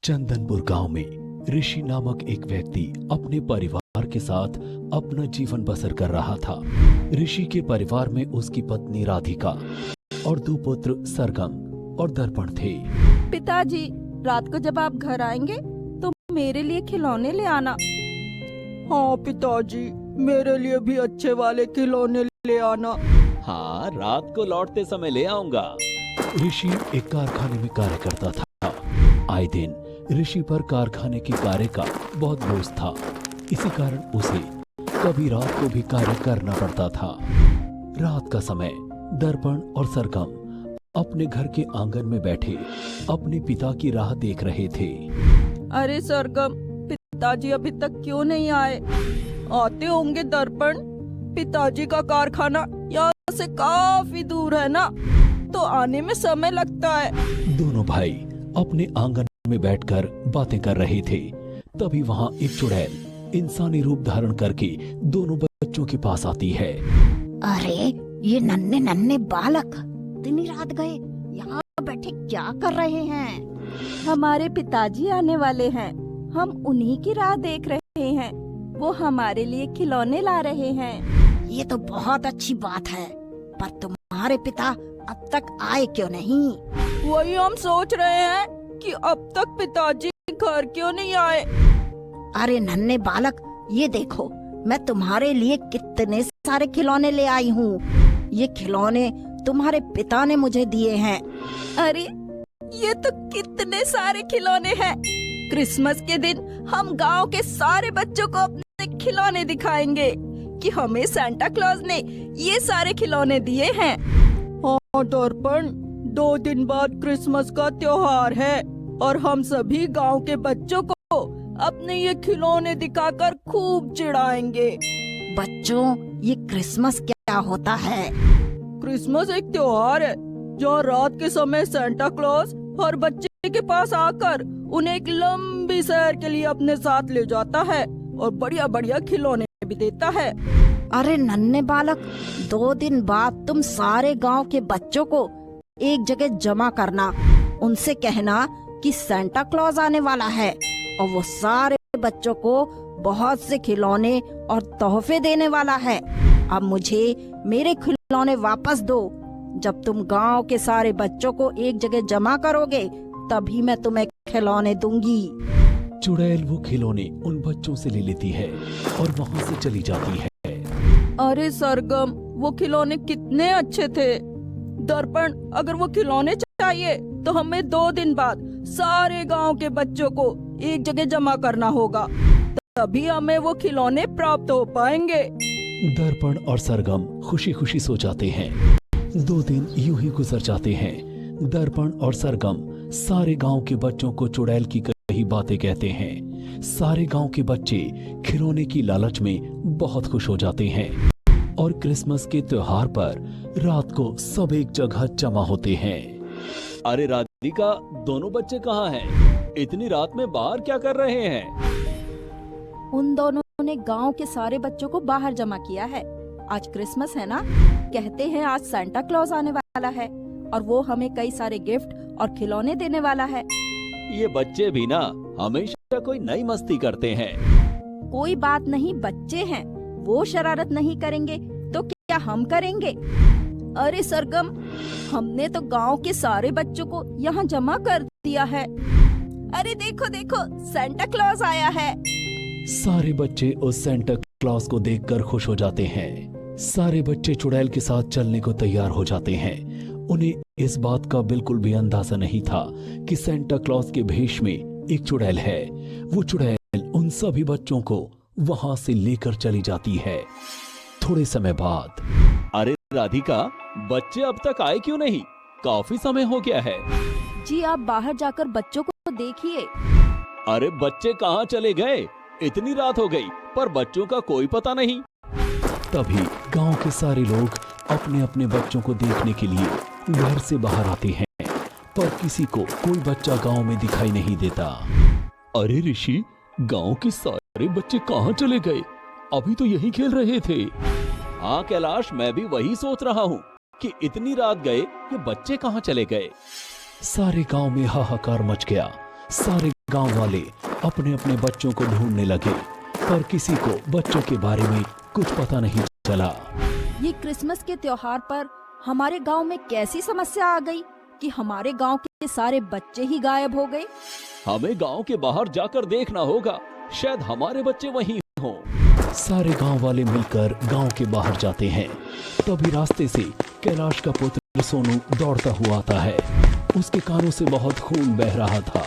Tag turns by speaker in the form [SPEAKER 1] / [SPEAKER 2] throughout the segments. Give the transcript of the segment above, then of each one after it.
[SPEAKER 1] चंदनपुर गांव में ऋषि नामक एक व्यक्ति अपने परिवार के साथ अपना जीवन बसर कर रहा था। ऋषि के परिवार में उसकी पत्नी राधिका और दो पुत्र सरगम और दर्पण थे।
[SPEAKER 2] पिताजी, रात को जब आप घर आएंगे तो मेरे लिए खिलौने ले आना।
[SPEAKER 3] हाँ पिताजी, मेरे लिए भी अच्छे वाले खिलौने ले आना।
[SPEAKER 1] हाँ, रात को लौटते समय ले आऊंगा। ऋषि एक कारखाने में कार्य करता था। आए दिन ऋषि पर कारखाने के कार्य का बहुत बोझ था। इसी कारण उसे कभी रात को भी कार्य करना पड़ता था। रात का समय दर्पण और सरगम अपने घर के आंगन में बैठे अपने पिता की राह देख रहे थे।
[SPEAKER 3] अरे सरगम, पिताजी अभी तक क्यों नहीं आए? आते होंगे दर्पण। पिताजी का कारखाना यहाँ से काफी दूर है ना, तो आने में समय लगता है।
[SPEAKER 1] दोनों भाई अपने आंगन में बैठकर बातें कर रहे थे। तभी वहाँ एक चुड़ैल इंसानी रूप धारण करके दोनों बच्चों के पास आती है।
[SPEAKER 4] अरे ये नन्हे नन्हे बालक इतनी रात गए यहाँ बैठे क्या कर रहे हैं?
[SPEAKER 2] हमारे पिताजी आने वाले हैं, हम उन्हीं की राह देख रहे हैं। वो हमारे लिए खिलौने ला रहे हैं।
[SPEAKER 4] ये तो बहुत अच्छी बात है, पर तुम्हारे पिता अब तक आए क्यों नहीं?
[SPEAKER 3] वही हम सोच रहे हैं कि अब तक पिताजी घर क्यों नहीं आए।
[SPEAKER 4] अरे नन्हे बालक, ये देखो, मैं तुम्हारे लिए कितने सारे खिलौने ले आई हूँ। ये खिलौने तुम्हारे पिता ने मुझे दिए हैं।
[SPEAKER 2] अरे ये तो कितने सारे खिलौने हैं। क्रिसमस के दिन हम गांव के सारे बच्चों को अपने खिलौने दिखाएंगे कि हमें सांता क्लॉज ने ये सारे खिलौने दिए हैं।
[SPEAKER 3] हाँ दर्पण, 2 दिन बाद क्रिसमस का त्योहार है और हम सभी गांव के बच्चों को अपने ये खिलौने दिखाकर खूब चिढ़ाएंगे।
[SPEAKER 4] बच्चों, ये क्रिसमस क्या होता है?
[SPEAKER 3] क्रिसमस एक त्योहार है जहाँ रात के समय सांता क्लॉज हर बच्चे के पास आकर उन्हें एक लंबी सैर के लिए अपने साथ ले जाता है और बढ़िया बढ़िया खिलौने भी देता है।
[SPEAKER 4] अरे नन्हे बालक, 2 दिन बाद तुम सारे गांव के बच्चों को एक जगह जमा करना। उनसे कहना कि सांता क्लॉज आने वाला है और वो सारे बच्चों को बहुत से खिलौने और तोहफे देने वाला है। अब मुझे मेरे खिलौने वापस दो। जब तुम गांव के सारे बच्चों को एक जगह जमा करोगे तभी मैं तुम्हें खिलौने दूंगी।
[SPEAKER 1] चुड़ैल वो खिलौने उन बच्चों से ले लेती है और वहाँ से चली जाती है।
[SPEAKER 3] अरे सरगम, वो खिलौने कितने अच्छे थे। दर्पण, अगर वो खिलौने चाहिए तो हमें 2 दिन बाद सारे गांव के बच्चों को एक जगह जमा करना होगा, तभी हमें वो खिलौने प्राप्त हो पाएंगे।
[SPEAKER 1] दर्पण और सरगम खुशी खुशी सो जाते हैं। 2 दिन यूं ही गुजर जाते हैं। दर्पण और सरगम सारे गांव के बच्चों को चुड़ैल की कही बातें कहते हैं। सारे गांव के बच्चे खिलौने की लालच में बहुत खुश हो जाते हैं और क्रिसमस के त्योहार पर रात को सब एक जगह जमा होते हैं। अरे राधिका, दोनों बच्चे कहाँ हैं? इतनी रात में बाहर क्या कर रहे हैं?
[SPEAKER 2] उन दोनों ने गांव के सारे बच्चों को बाहर जमा किया है। आज क्रिसमस है ना, कहते हैं आज सांता क्लॉज आने वाला है और वो हमें कई सारे गिफ्ट और खिलौने देने वाला है।
[SPEAKER 1] ये बच्चे भी ना हमेशा कोई नई मस्ती करते हैं।
[SPEAKER 2] कोई बात नहीं, बच्चे हैं, वो शरारत नहीं करेंगे तो क्या हम करेंगे? अरे सरगम, हमने तो गांव के सारे बच्चों को यहाँ जमा कर दिया है। अरे देखो देखो, सांता क्लॉज आया है।
[SPEAKER 1] सारे बच्चे उस सांता क्लॉज को देखकर खुश हो जाते हैं। सारे बच्चे चुड़ैल के साथ चलने को तैयार हो जाते हैं। उन्हें इस बात का बिल्कुल भी अंदाजा नहीं था कि सांता क्लॉज के भेष में एक चुड़ैल है। वो चुड़ैल उन सभी बच्चों को वहां से लेकर चली जाती है। थोड़े समय बाद, अरे राधिका, बच्चे अब तक आए क्यों नहीं? काफी समय हो गया है।
[SPEAKER 2] जी, आप बाहर जाकर बच्चों को देखिए।
[SPEAKER 1] अरे बच्चे कहाँ चले गए? इतनी रात हो गई पर बच्चों का कोई पता नहीं। तभी गांव के सारे लोग अपने अपने बच्चों को देखने के लिए घर से बाहर आते हैं, पर किसी को कोई बच्चा गांव में दिखाई नहीं देता। अरे ऋषि, गांव के सारे बच्चे कहाँ चले गए? अभी तो यही खेल रहे थे। हाँ कैलाश, मैं भी वही सोच रहा हूँ कि इतनी रात गए, ये बच्चे कहाँ चले गए। सारे गांव में हाहाकार मच गया। सारे गांव वाले अपने अपने बच्चों को ढूंढने लगे, पर किसी को बच्चों के बारे में कुछ पता नहीं चला।
[SPEAKER 2] ये क्रिसमस के त्योहार पर हमारे गांव में कैसी समस्या आ गई कि हमारे गांव के सारे बच्चे ही गायब हो गए।
[SPEAKER 1] हमें गांव के बाहर जाकर देखना होगा, शायद हमारे बच्चे वहीं हों। सारे गांव वाले मिलकर गांव के बाहर जाते हैं। तभी रास्ते से कैलाश का पुत्र सोनू दौड़ता हुआ आता है। उसके कानों से बहुत खून बह रहा था।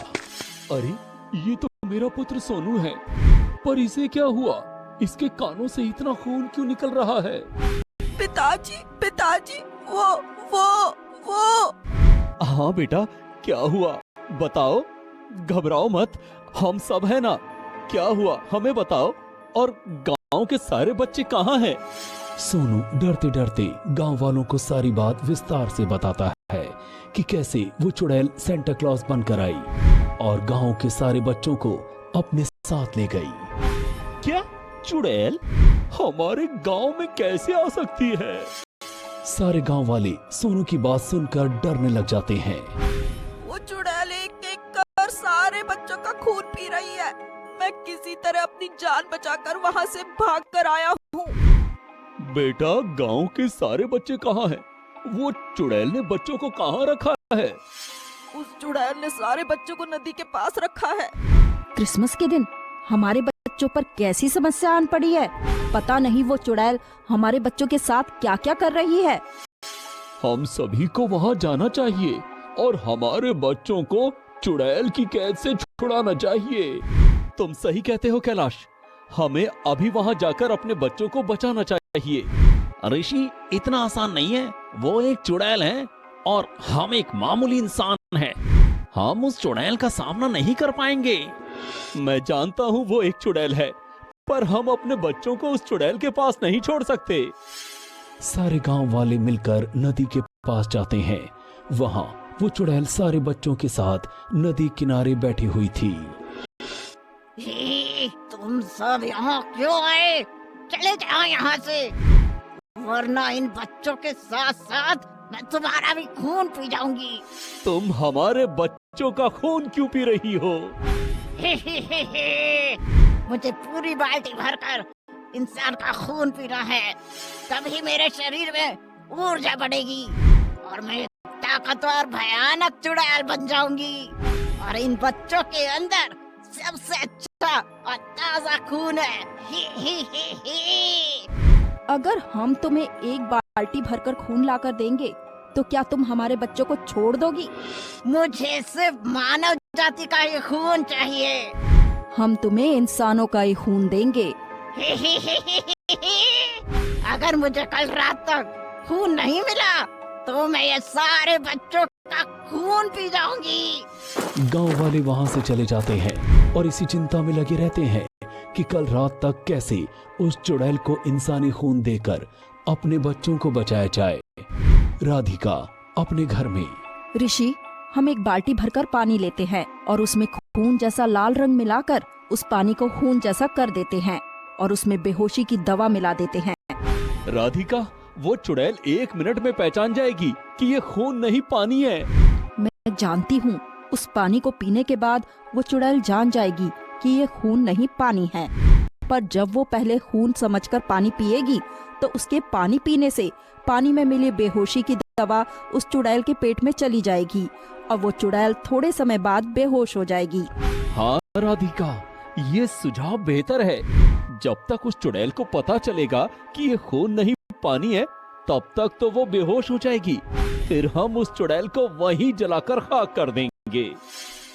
[SPEAKER 1] अरे, ये तो मेरा पुत्र सोनू है, पर इसे क्या हुआ? इसके कानों से इतना खून क्यों निकल रहा है?
[SPEAKER 3] पिताजी, पिताजी, वो
[SPEAKER 1] हाँ बेटा, क्या हुआ? बताओ, घबराओ मत, हम सब है ना। क्या हुआ, हमें बताओ। और गांव के सारे बच्चे कहाँ हैं? सोनू डरते डरते गांव वालों को सारी बात विस्तार से बताता है कि कैसे वो चुड़ैल सेंटा क्लॉज बनकर आई और गांव के सारे बच्चों को अपने साथ ले गई। क्या चुड़ैल हमारे गांव में कैसे आ सकती है? सारे गांव वाले सोनू की बात सुनकर डरने लग जाते हैं।
[SPEAKER 3] वो चुड़ैल एक एक कर सारे बच्चों का खून पी रही है। मैं किसी तरह अपनी जान बचाकर वहाँ से भाग कर आया हूँ।
[SPEAKER 1] बेटा, गांव के सारे बच्चे कहाँ हैं? वो चुड़ैल ने बच्चों को कहाँ रखा है?
[SPEAKER 3] उस चुड़ैल ने सारे बच्चों को नदी के पास रखा है।
[SPEAKER 2] क्रिसमस के दिन हमारे बच्चों पर कैसी समस्या आन पड़ी है। पता नहीं वो चुड़ैल हमारे बच्चों के साथ क्या क्या कर रही है।
[SPEAKER 1] हम सभी को वहाँ जाना चाहिए और हमारे बच्चों को चुड़ैल की कैद से छुड़ाना चाहिए। तुम सही कहते हो कैलाश, हमें अभी वहाँ जाकर अपने बच्चों को बचाना चाहिए। ऋषि, इतना आसान नहीं है। वो एक चुड़ैल है और हम एक मामूली इंसान हैं। हम उस चुड़ैल का सामना नहीं कर पाएंगे। मैं जानता हूँ वो एक चुड़ैल है, पर हम अपने बच्चों को उस चुड़ैल के पास नहीं छोड़ सकते। सारे गांव वाले मिलकर नदी के पास जाते हैं। वहाँ वो चुड़ैल सारे बच्चों के साथ नदी किनारे बैठी हुई थी।
[SPEAKER 4] तुम सब यहाँ क्यों आए? चले जाओ यहाँ से, वरना इन बच्चों के साथ साथ मैं तुम्हारा भी खून पी जाऊंगी।
[SPEAKER 1] तुम हमारे बच्चों का खून क्यों पी रही हो?
[SPEAKER 4] मुझे पूरी बाल्टी भरकर इंसान का खून पीना है, तभी मेरे शरीर में ऊर्जा बढ़ेगी और मैं ताकतवर भयानक चुड़ैल बन जाऊंगी। और इन बच्चों के अंदर सबसे अच्छा और ताजा खून है।
[SPEAKER 2] अगर हम तुम्हें एक बाल्टी भरकर खून लाकर देंगे तो क्या तुम हमारे बच्चों को छोड़ दोगी?
[SPEAKER 4] मुझे सिर्फ मानव जाति का ही खून चाहिए।
[SPEAKER 2] हम तुम्हें इंसानों का ही खून देंगे।
[SPEAKER 4] अगर मुझे कल रात तक खून नहीं मिला तो मैं ये सारे बच्चों का खून पी जाऊंगी।
[SPEAKER 1] गांव वाले वहां से चले जाते हैं और इसी चिंता में लगे रहते हैं कि कल रात तक कैसे उस चुड़ैल को इंसानी खून देकर अपने बच्चों को बचाया जाए। राधिका अपने घर में।
[SPEAKER 2] ऋषि, हम एक बाल्टी भरकर पानी लेते हैं और उसमें खून जैसा लाल रंग मिलाकर उस पानी को खून जैसा कर देते हैं और उसमें बेहोशी की दवा मिला देते हैं।
[SPEAKER 1] राधिका, वो चुड़ैल 1 मिनट में पहचान जाएगी कि ये खून नहीं पानी है।
[SPEAKER 2] मैं जानती हूँ, उस पानी को पीने के बाद वो चुड़ैल जान जाएगी कि ये खून नहीं पानी है। पर जब वो पहले खून समझकर पानी पिएगी तो उसके पानी पीने से पानी में मिली बेहोशी की दवा उस चुड़ैल के पेट में चली जाएगी और वो चुड़ैल थोड़े समय बाद बेहोश हो जाएगी।
[SPEAKER 1] हाँ राधिका, ये सुझाव बेहतर है। जब तक उस चुड़ैल को पता चलेगा कि ये खून नहीं पानी है, तब तक तो वो बेहोश हो जाएगी। फिर हम उस चुड़ैल को वहीं जलाकर खाक कर देंगे।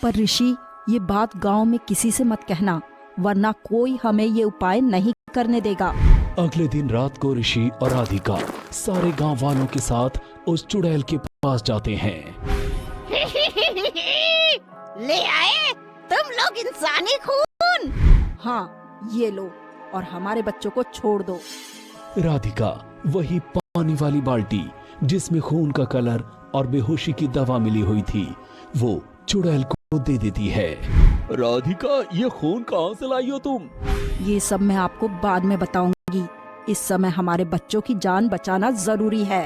[SPEAKER 2] पर ऋषि, ये बात गांव में किसी से मत कहना, वरना कोई हमें ये उपाय नहीं करने देगा।
[SPEAKER 1] अगले दिन रात को ऋषि और राधिका सारे गांव वालों के साथ उस चुड़ैल के पास जाते हैं।
[SPEAKER 4] ले आए तुम लोग इंसानी खून?
[SPEAKER 2] हाँ, ये लो और हमारे बच्चों को छोड़ दो।
[SPEAKER 1] राधिका वही पानी वाली बाल्टी जिसमें खून का कलर और बेहोशी की दवा मिली हुई थी, वो चुड़ैल को दे देती है। राधिका, ये खून कहाँ से लाई हो तुम?
[SPEAKER 2] ये सब मैं आपको बाद में बताऊंगी। इस समय हमारे बच्चों की जान बचाना जरूरी है।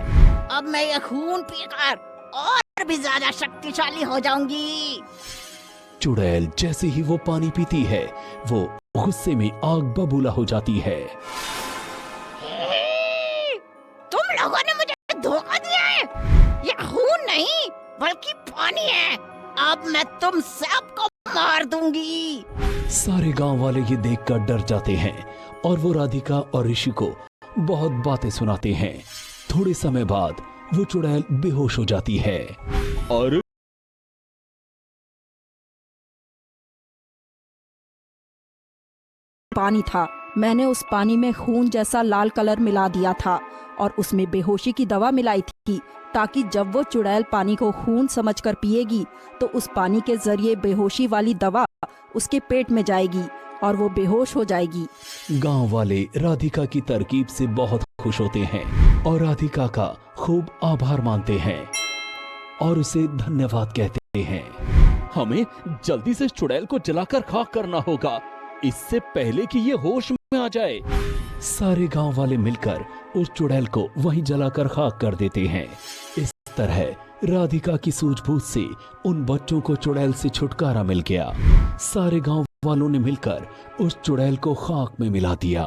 [SPEAKER 4] अब मैं ये खून पीकर और भी ज्यादा शक्तिशाली हो जाऊंगी।
[SPEAKER 1] चुड़ैल जैसे ही वो पानी पीती है वो गुस्से में आग बबूला हो जाती है।
[SPEAKER 4] तुम लोगों ने मुझे धोखा दिया है। ये खून नहीं बल्कि पानी है। अब मैं तुम सबको मार दूंगी।
[SPEAKER 1] सारे गांव वाले ये देखकर डर जाते हैं और वो राधिका और ऋषि को बहुत बातें सुनाते हैं। थोड़े समय बाद वो चुड़ैल बेहोश हो जाती है।
[SPEAKER 5] और
[SPEAKER 2] पानी था, मैंने उस पानी में खून जैसा लाल कलर मिला दिया था और उसमें बेहोशी की दवा मिलाई थी ताकि जब वो चुड़ैल पानी को खून समझकर पिएगी तो उस पानी के जरिए बेहोशी वाली दवा उसके पेट में जाएगी और वो बेहोश हो जाएगी।
[SPEAKER 1] गांव वाले राधिका की तरकीब से बहुत खुश होते हैं और राधिका का खूब आभार मानते हैं और उसे धन्यवाद कहते हैं।
[SPEAKER 5] हमें जल्दी से इस चुड़ैल को जलाकर खाक करना होगा, इससे पहले कि ये होश में आ जाए।
[SPEAKER 1] सारे गांव वाले मिलकर उस चुड़ैल को वहीं जलाकर खाक कर देते हैं। इस तरह राधिका की सूझबूझ से उन बच्चों को चुड़ैल से छुटकारा मिल गया। सारे गांव वालों ने मिलकर उस चुड़ैल को खाक में मिला दिया।